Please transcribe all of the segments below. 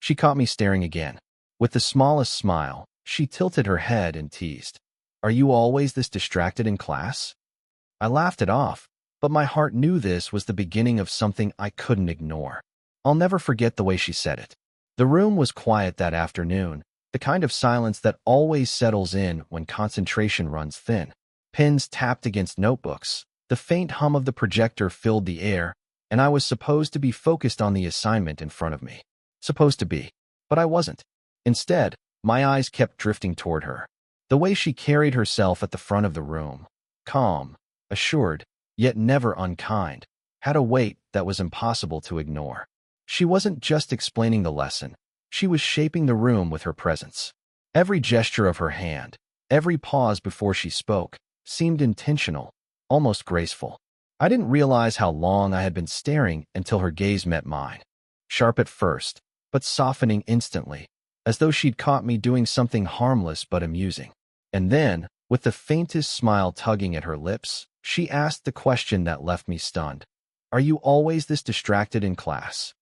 She caught me staring again. With the smallest smile, she tilted her head and teased, "Are you always this distracted in class?" I laughed it off, but my heart knew this was the beginning of something I couldn't ignore. I'll never forget the way she said it. The room was quiet that afternoon, the kind of silence that always settles in when concentration runs thin. Pens tapped against notebooks. The faint hum of the projector filled the air, and I was supposed to be focused on the assignment in front of me. Supposed to be. But I wasn't. Instead, my eyes kept drifting toward her. The way she carried herself at the front of the room, calm, assured, yet never unkind, had a weight that was impossible to ignore. She wasn't just explaining the lesson. She was shaping the room with her presence. Every gesture of her hand, every pause before she spoke, seemed intentional, almost graceful. I didn't realize how long I had been staring until her gaze met mine. Sharp at first, but softening instantly, as though she'd caught me doing something harmless but amusing. And then, with the faintest smile tugging at her lips, she asked the question that left me stunned. "Are you always this distracted in class?"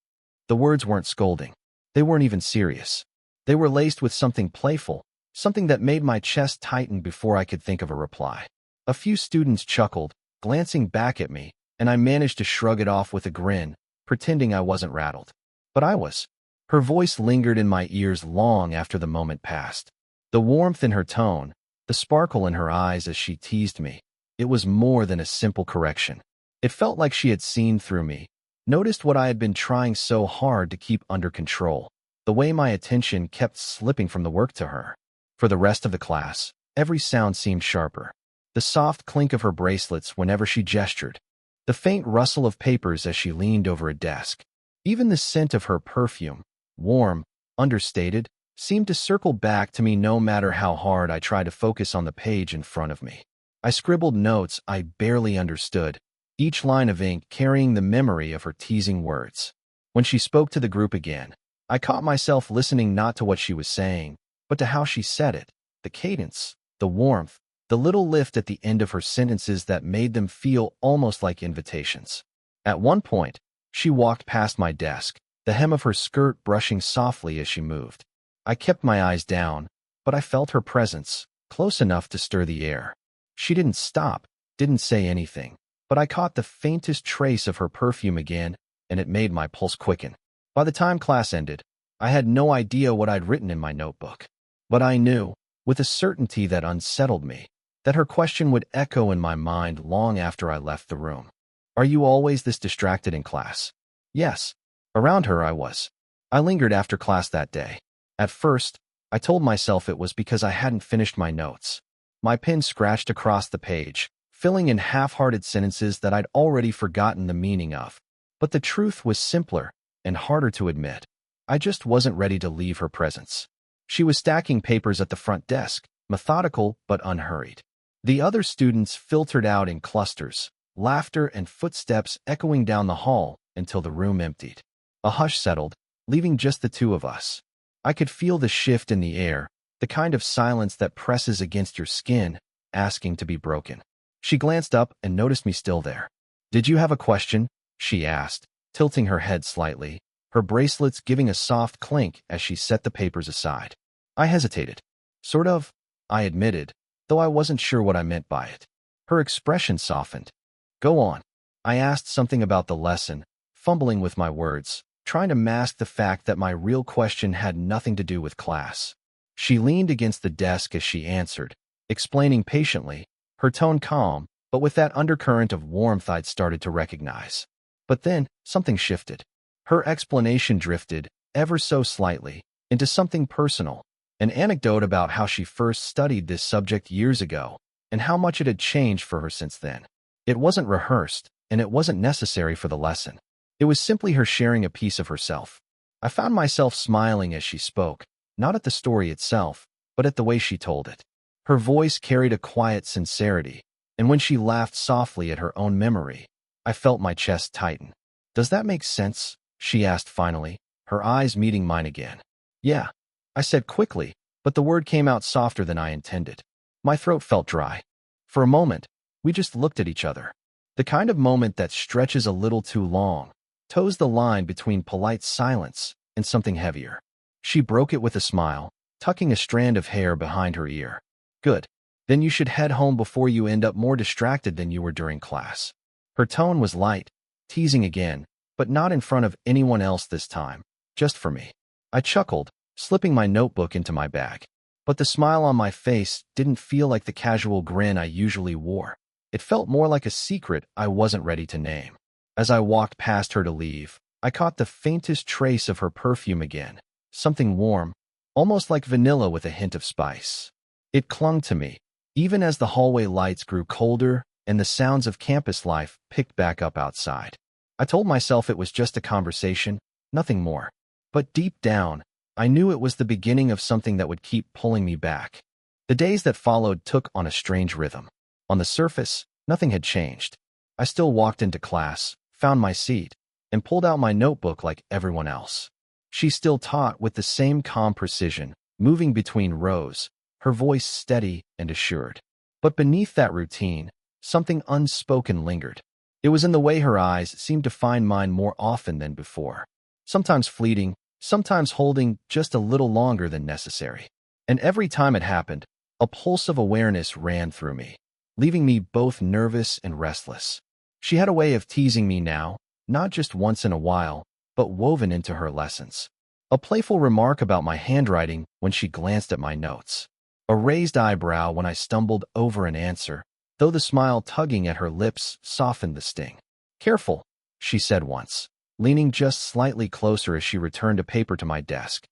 The words weren't scolding. They weren't even serious. They were laced with something playful, something that made my chest tighten before I could think of a reply. A few students chuckled, glancing back at me, and I managed to shrug it off with a grin, pretending I wasn't rattled. But I was. Her voice lingered in my ears long after the moment passed. The warmth in her tone, the sparkle in her eyes as she teased me. It was more than a simple correction. It felt like she had seen through me, noticed what I had been trying so hard to keep under control, the way my attention kept slipping from the work to her. For the rest of the class, every sound seemed sharper. The soft clink of her bracelets whenever she gestured, the faint rustle of papers as she leaned over a desk. Even the scent of her perfume, warm, understated, seemed to circle back to me no matter how hard I tried to focus on the page in front of me. I scribbled notes I barely understood, each line of ink carrying the memory of her teasing words. When she spoke to the group again, I caught myself listening not to what she was saying, but to how she said it, the cadence, the warmth, the little lift at the end of her sentences that made them feel almost like invitations. At one point, she walked past my desk, the hem of her skirt brushing softly as she moved. I kept my eyes down, but I felt her presence, close enough to stir the air. She didn't stop, didn't say anything, but I caught the faintest trace of her perfume again, and it made my pulse quicken. By the time class ended, I had no idea what I'd written in my notebook. But I knew, with a certainty that unsettled me, that her question would echo in my mind long after I left the room. "Are you always this distracted in class?" Yes. Around her I was. I lingered after class that day. At first, I told myself it was because I hadn't finished my notes. My pen scratched across the page, filling in half-hearted sentences that I'd already forgotten the meaning of. But the truth was simpler and harder to admit. I just wasn't ready to leave her presence. She was stacking papers at the front desk, methodical but unhurried. The other students filtered out in clusters, laughter and footsteps echoing down the hall until the room emptied. A hush settled, leaving just the two of us. I could feel the shift in the air, the kind of silence that presses against your skin, asking to be broken. She glanced up and noticed me still there. "Did you have a question?" she asked, tilting her head slightly, her bracelets giving a soft clink as she set the papers aside. I hesitated. "Sort of," I admitted, though I wasn't sure what I meant by it. Her expression softened. "Go on." I asked something about the lesson, fumbling with my words, trying to mask the fact that my real question had nothing to do with class. She leaned against the desk as she answered, explaining patiently, her tone calm, but with that undercurrent of warmth I'd started to recognize. But then, something shifted. Her explanation drifted, ever so slightly, into something personal, an anecdote about how she first studied this subject years ago, and how much it had changed for her since then. It wasn't rehearsed, and it wasn't necessary for the lesson. It was simply her sharing a piece of herself. I found myself smiling as she spoke, not at the story itself, but at the way she told it. Her voice carried a quiet sincerity, and when she laughed softly at her own memory, I felt my chest tighten. "Does that make sense?" she asked finally, her eyes meeting mine again. "Yeah," I said quickly, but the word came out softer than I intended. My throat felt dry. For a moment, we just looked at each other. The kind of moment that stretches a little too long, toes the line between polite silence and something heavier. She broke it with a smile, tucking a strand of hair behind her ear. Good. Then you should head home before you end up more distracted than you were during class. Her tone was light, teasing again, but not in front of anyone else this time, just for me. I chuckled, slipping my notebook into my bag. But the smile on my face didn't feel like the casual grin I usually wore. It felt more like a secret I wasn't ready to name. As I walked past her to leave, I caught the faintest trace of her perfume again, something warm, almost like vanilla with a hint of spice. It clung to me, even as the hallway lights grew colder and the sounds of campus life picked back up outside. I told myself it was just a conversation, nothing more. But deep down, I knew it was the beginning of something that would keep pulling me back. The days that followed took on a strange rhythm. On the surface, nothing had changed. I still walked into class, found my seat, and pulled out my notebook like everyone else. She still taught with the same calm precision, moving between rows, her voice steady and assured. But beneath that routine, something unspoken lingered. It was in the way her eyes seemed to find mine more often than before. Sometimes fleeting, sometimes holding just a little longer than necessary. And every time it happened, a pulse of awareness ran through me, leaving me both nervous and restless. She had a way of teasing me now, not just once in a while, but woven into her lessons. A playful remark about my handwriting when she glanced at my notes. A raised eyebrow when I stumbled over an answer, though the smile tugging at her lips softened the sting. Careful, she said once, leaning just slightly closer as she returned a paper to my desk.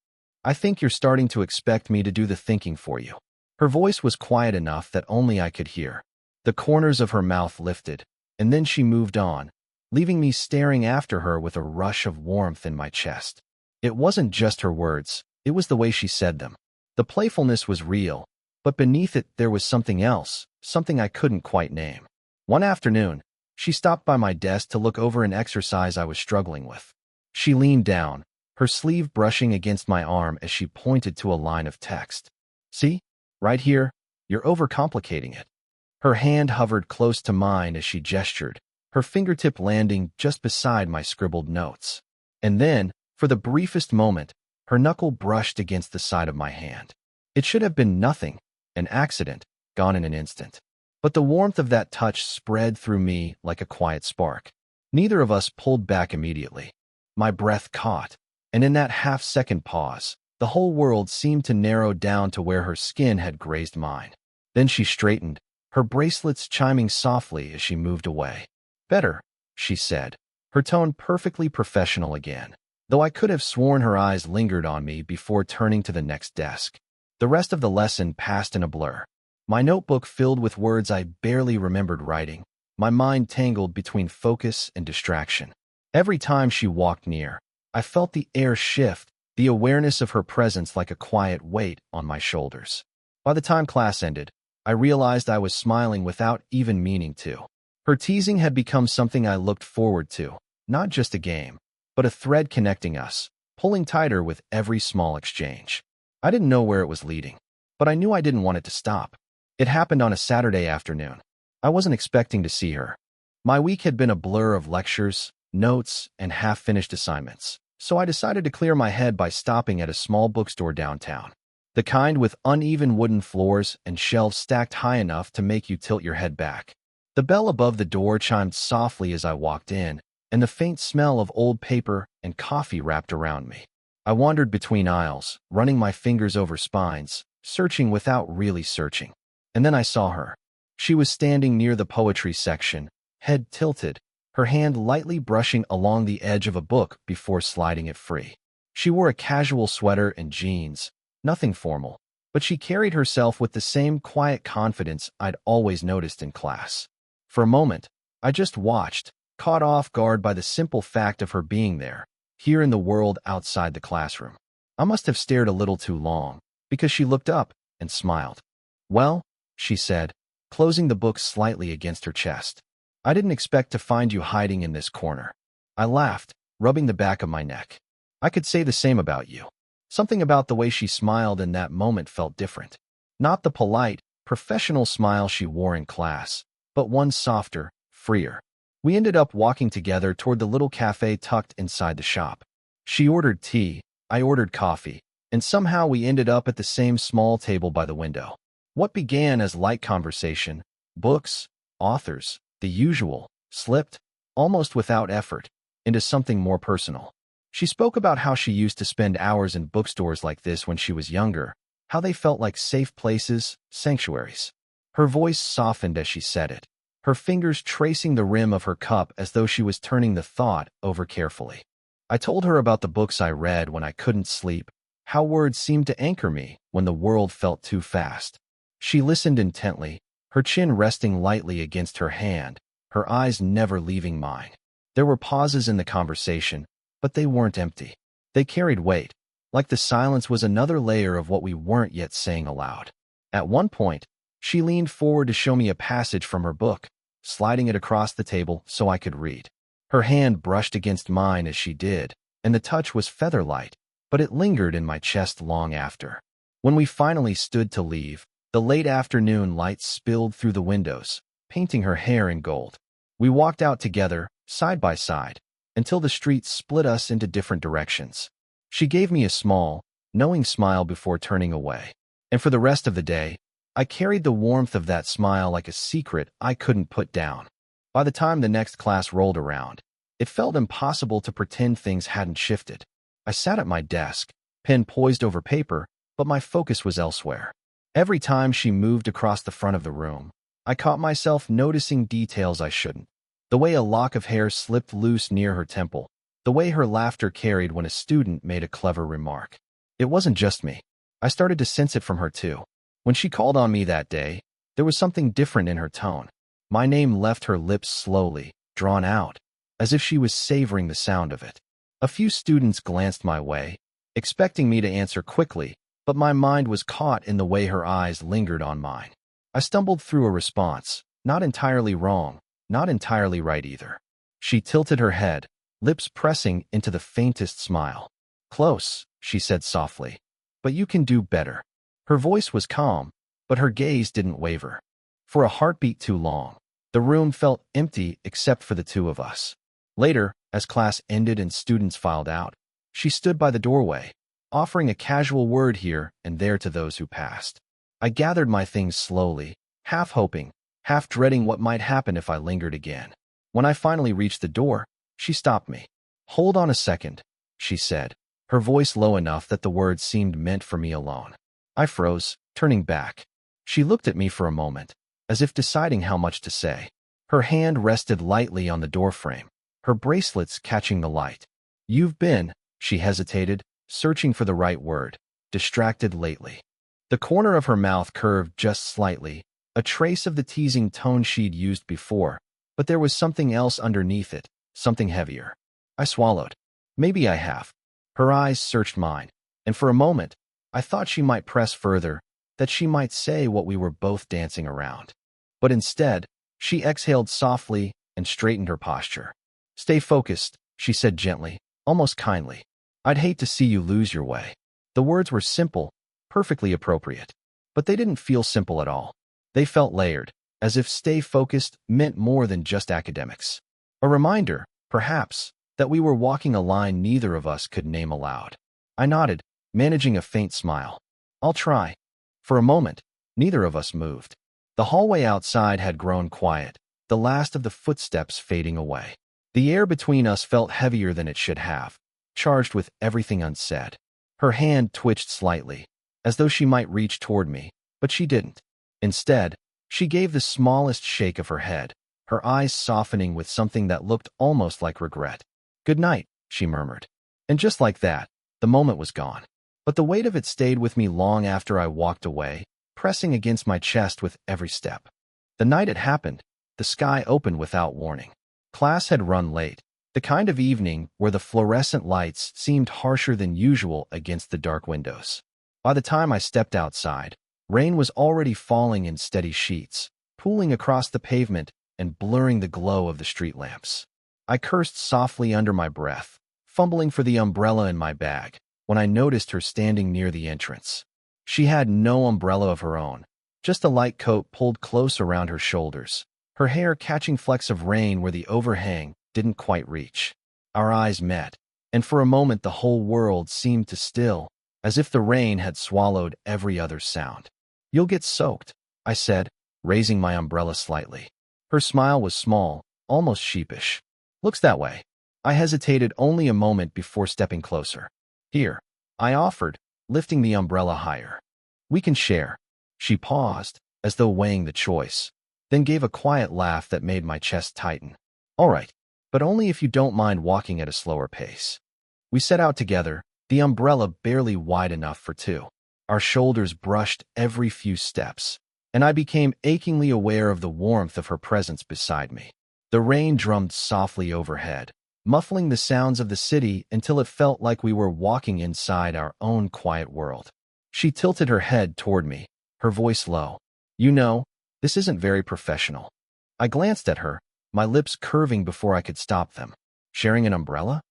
I think you're starting to expect me to do the thinking for you. Her voice was quiet enough that only I could hear. The corners of her mouth lifted, and then she moved on, leaving me staring after her with a rush of warmth in my chest. It wasn't just her words, it was the way she said them. The playfulness was real, but beneath it there was something else, something I couldn't quite name. One afternoon, she stopped by my desk to look over an exercise I was struggling with. She leaned down, her sleeve brushing against my arm as she pointed to a line of text. See? Right here, you're overcomplicating it. Her hand hovered close to mine as she gestured, her fingertip landing just beside my scribbled notes. And then, for the briefest moment, her knuckle brushed against the side of my hand. It should have been nothing, an accident, gone in an instant. But the warmth of that touch spread through me like a quiet spark. Neither of us pulled back immediately. My breath caught, and in that half-second pause, the whole world seemed to narrow down to where her skin had grazed mine. Then she straightened, her bracelets chiming softly as she moved away. Better, she said, her tone perfectly professional again, though I could have sworn her eyes lingered on me before turning to the next desk. The rest of the lesson passed in a blur. My notebook filled with words I barely remembered writing, my mind tangled between focus and distraction. Every time she walked near, I felt the air shift, the awareness of her presence like a quiet weight on my shoulders. By the time class ended, I realized I was smiling without even meaning to. Her teasing had become something I looked forward to, not just a game, but a thread connecting us, pulling tighter with every small exchange. I didn't know where it was leading, but I knew I didn't want it to stop. It happened on a Saturday afternoon. I wasn't expecting to see her. My week had been a blur of lectures, notes, and half-finished assignments, so I decided to clear my head by stopping at a small bookstore downtown. The kind with uneven wooden floors and shelves stacked high enough to make you tilt your head back. The bell above the door chimed softly as I walked in, and the faint smell of old paper and coffee wrapped around me. I wandered between aisles, running my fingers over spines, searching without really searching. And then I saw her. She was standing near the poetry section, head tilted, her hand lightly brushing along the edge of a book before sliding it free. She wore a casual sweater and jeans, nothing formal, but she carried herself with the same quiet confidence I'd always noticed in class. For a moment, I just watched, caught off guard by the simple fact of her being there, here in the world outside the classroom. I must have stared a little too long, because she looked up and smiled. Well, she said, closing the book slightly against her chest. I didn't expect to find you hiding in this corner. I laughed, rubbing the back of my neck. I could say the same about you. Something about the way she smiled in that moment felt different. Not the polite, professional smile she wore in class, but one softer, freer. We ended up walking together toward the little cafe tucked inside the shop. She ordered tea, I ordered coffee, and somehow we ended up at the same small table by the window. What began as light conversation, books, authors, the usual, slipped, almost without effort, into something more personal. She spoke about how she used to spend hours in bookstores like this when she was younger, how they felt like safe places, sanctuaries. Her voice softened as she said it, her fingers tracing the rim of her cup as though she was turning the thought over carefully. I told her about the books I read when I couldn't sleep, how words seemed to anchor me when the world felt too fast. She listened intently, her chin resting lightly against her hand, her eyes never leaving mine. There were pauses in the conversation, but they weren't empty. They carried weight, like the silence was another layer of what we weren't yet saying aloud. At one point, she leaned forward to show me a passage from her book, sliding it across the table so I could read. Her hand brushed against mine as she did, and the touch was feather-light, but it lingered in my chest long after. When we finally stood to leave, the late afternoon light spilled through the windows, painting her hair in gold. We walked out together, side by side, until the street split us into different directions. She gave me a small, knowing smile before turning away, and for the rest of the day, I carried the warmth of that smile like a secret I couldn't put down. By the time the next class rolled around, it felt impossible to pretend things hadn't shifted. I sat at my desk, pen poised over paper, but my focus was elsewhere. Every time she moved across the front of the room, I caught myself noticing details I shouldn't. The way a lock of hair slipped loose near her temple, the way her laughter carried when a student made a clever remark. It wasn't just me. I started to sense it from her too. When she called on me that day, there was something different in her tone. My name left her lips slowly, drawn out, as if she was savoring the sound of it. A few students glanced my way, expecting me to answer quickly, but my mind was caught in the way her eyes lingered on mine. I stumbled through a response, not entirely wrong, not entirely right either. She tilted her head, lips pressing into the faintest smile. "Close," she said softly, "but you can do better." Her voice was calm, but her gaze didn't waver. For a heartbeat too long, the room felt empty except for the two of us. Later, as class ended and students filed out, she stood by the doorway, offering a casual word here and there to those who passed. I gathered my things slowly, half hoping, half dreading what might happen if I lingered again. When I finally reached the door, she stopped me. "Hold on a second," she said, her voice low enough that the words seemed meant for me alone. I froze, turning back. She looked at me for a moment, as if deciding how much to say. Her hand rested lightly on the doorframe, her bracelets catching the light. "You've been," she hesitated, searching for the right word, "distracted lately." The corner of her mouth curved just slightly, a trace of the teasing tone she'd used before, but there was something else underneath it, something heavier. I swallowed. "Maybe I have." Her eyes searched mine, and for a moment, I thought she might press further, that she might say what we were both dancing around. But instead, she exhaled softly and straightened her posture. "Stay focused," she said gently, almost kindly. "I'd hate to see you lose your way." The words were simple, perfectly appropriate, but they didn't feel simple at all. They felt layered, as if stay focused meant more than just academics. A reminder, perhaps, that we were walking a line neither of us could name aloud. I nodded, managing a faint smile. "I'll try." For a moment, neither of us moved. The hallway outside had grown quiet, the last of the footsteps fading away. The air between us felt heavier than it should have, charged with everything unsaid. Her hand twitched slightly, as though she might reach toward me, but she didn't. Instead, she gave the smallest shake of her head, her eyes softening with something that looked almost like regret. "Good night," she murmured. And just like that, the moment was gone. But the weight of it stayed with me long after I walked away, pressing against my chest with every step. The night it happened, the sky opened without warning. Class had run late, the kind of evening where the fluorescent lights seemed harsher than usual against the dark windows. By the time I stepped outside, rain was already falling in steady sheets, pooling across the pavement and blurring the glow of the street lamps. I cursed softly under my breath, fumbling for the umbrella in my bag, when I noticed her standing near the entrance. She had no umbrella of her own, just a light coat pulled close around her shoulders, her hair catching flecks of rain where the overhang didn't quite reach. Our eyes met, and for a moment the whole world seemed to still, as if the rain had swallowed every other sound. "You'll get soaked," I said, raising my umbrella slightly. Her smile was small, almost sheepish. "Looks that way." I hesitated only a moment before stepping closer. "Here," I offered, lifting the umbrella higher. "We can share." She paused, as though weighing the choice, then gave a quiet laugh that made my chest tighten. "All right, but only if you don't mind walking at a slower pace." We set out together, the umbrella barely wide enough for two. Our shoulders brushed every few steps, and I became achingly aware of the warmth of her presence beside me. The rain drummed softly overhead, muffling the sounds of the city until it felt like we were walking inside our own quiet world. She tilted her head toward me, her voice low. "You know, this isn't very professional." I glanced at her, my lips curving before I could stop them. "Sharing an umbrella?"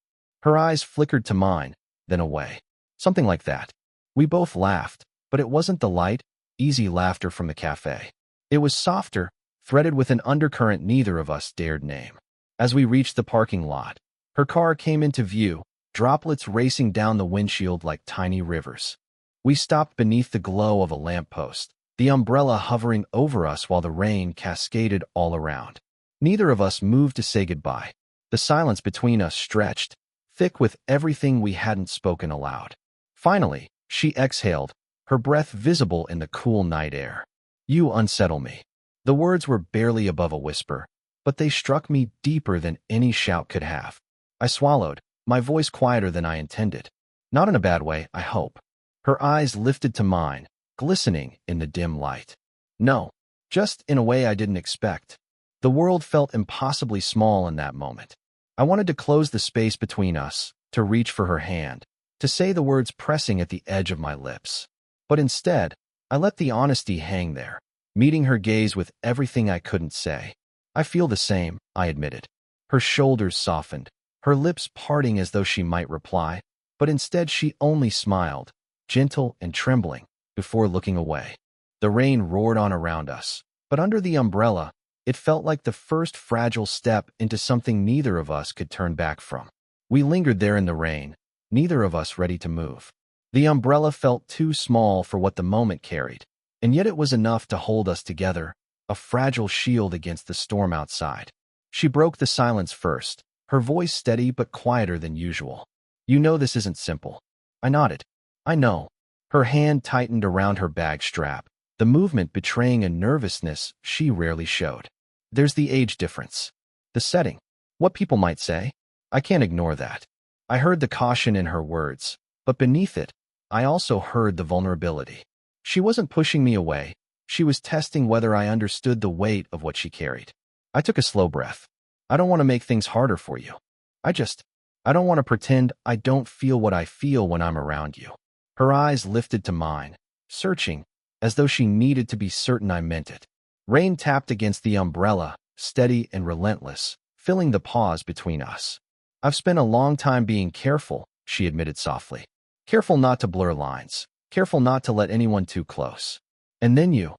Her eyes flickered to mine, then away. "Something like that." We both laughed, but it wasn't the light, easy laughter from the cafe. It was softer, threaded with an undercurrent neither of us dared name. As we reached the parking lot, her car came into view, droplets racing down the windshield like tiny rivers. We stopped beneath the glow of a lamppost, the umbrella hovering over us while the rain cascaded all around. Neither of us moved to say goodbye. The silence between us stretched, thick with everything we hadn't spoken aloud. Finally, she exhaled, her breath visible in the cool night air. "You unsettle me." The words were barely above a whisper, but they struck me deeper than any shout could have. I swallowed, my voice quieter than I intended. Not in a bad way, I hope. Her eyes lifted to mine, glistening in the dim light. "No, just in a way I didn't expect." The world felt impossibly small in that moment. I wanted to close the space between us, to reach for her hand, to say the words pressing at the edge of my lips. But instead, I let the honesty hang there, meeting her gaze with everything I couldn't say. "I feel the same," I admitted. Her shoulders softened, her lips parting as though she might reply, but instead she only smiled, gentle and trembling, before looking away. The rain roared on around us, but under the umbrella, it felt like the first fragile step into something neither of us could turn back from. We lingered there in the rain, neither of us ready to move. The umbrella felt too small for what the moment carried, and yet it was enough to hold us together, a fragile shield against the storm outside. She broke the silence first, her voice steady but quieter than usual. "You know this isn't simple." I nodded. "I know." Her hand tightened around her bag strap, the movement betraying a nervousness she rarely showed. "There's the age difference. The setting. What people might say. I can't ignore that." I heard the caution in her words, but beneath it, I also heard the vulnerability. She wasn't pushing me away. She was testing whether I understood the weight of what she carried. I took a slow breath. "I don't want to make things harder for you. I don't want to pretend I don't feel what I feel when I'm around you." Her eyes lifted to mine, searching, as though she needed to be certain I meant it. Rain tapped against the umbrella, steady and relentless, filling the pause between us. "I've spent a long time being careful," she admitted softly. "Careful not to blur lines, careful not to let anyone too close. And then you."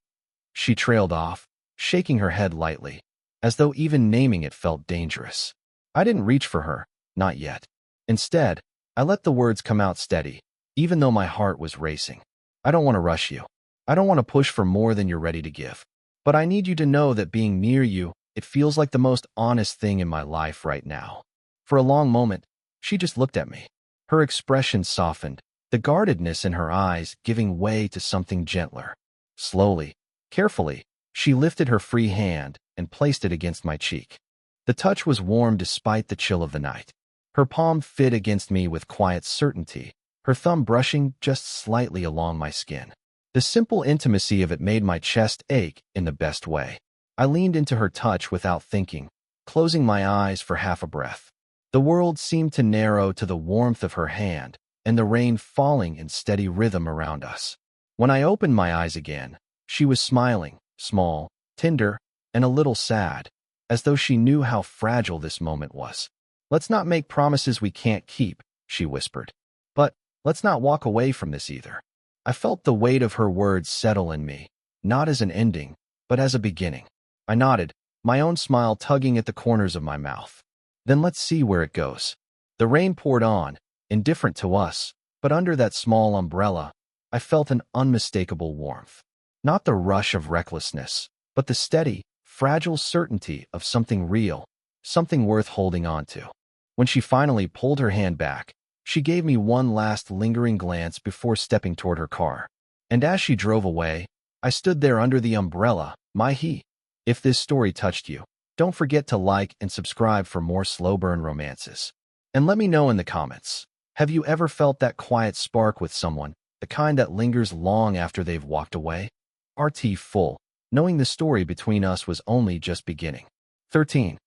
She trailed off, shaking her head lightly, as though even naming it felt dangerous. I didn't reach for her, not yet. Instead, I let the words come out steady, even though my heart was racing. "I don't want to rush you. I don't want to push for more than you're ready to give. But I need you to know that being near you, it feels like the most honest thing in my life right now." For a long moment, she just looked at me. Her expression softened, the guardedness in her eyes giving way to something gentler. Slowly, carefully, she lifted her free hand and placed it against my cheek. The touch was warm despite the chill of the night. Her palm fit against me with quiet certainty, her thumb brushing just slightly along my skin. The simple intimacy of it made my chest ache in the best way. I leaned into her touch without thinking, closing my eyes for half a breath. The world seemed to narrow to the warmth of her hand, and the rain falling in steady rhythm around us. When I opened my eyes again, she was smiling, small, tender, and a little sad, as though she knew how fragile this moment was. "Let's not make promises we can't keep," she whispered. "But let's not walk away from this either." I felt the weight of her words settle in me, not as an ending, but as a beginning. I nodded, my own smile tugging at the corners of my mouth. "Then let's see where it goes." The rain poured on, indifferent to us, But under that small umbrella, I felt an unmistakable warmth. Not the rush of recklessness, but the steady, fragile certainty of something real, something worth holding on to. When she finally pulled her hand back, she gave me one last lingering glance before stepping toward her car. And as she drove away, I stood there under the umbrella, my he. If this story touched you, don't forget to like and subscribe for more slow burn romances. And let me know in the comments, have you ever felt that quiet spark with someone, the kind that lingers long after they've walked away? RT full, knowing the story between us was only just beginning. 13.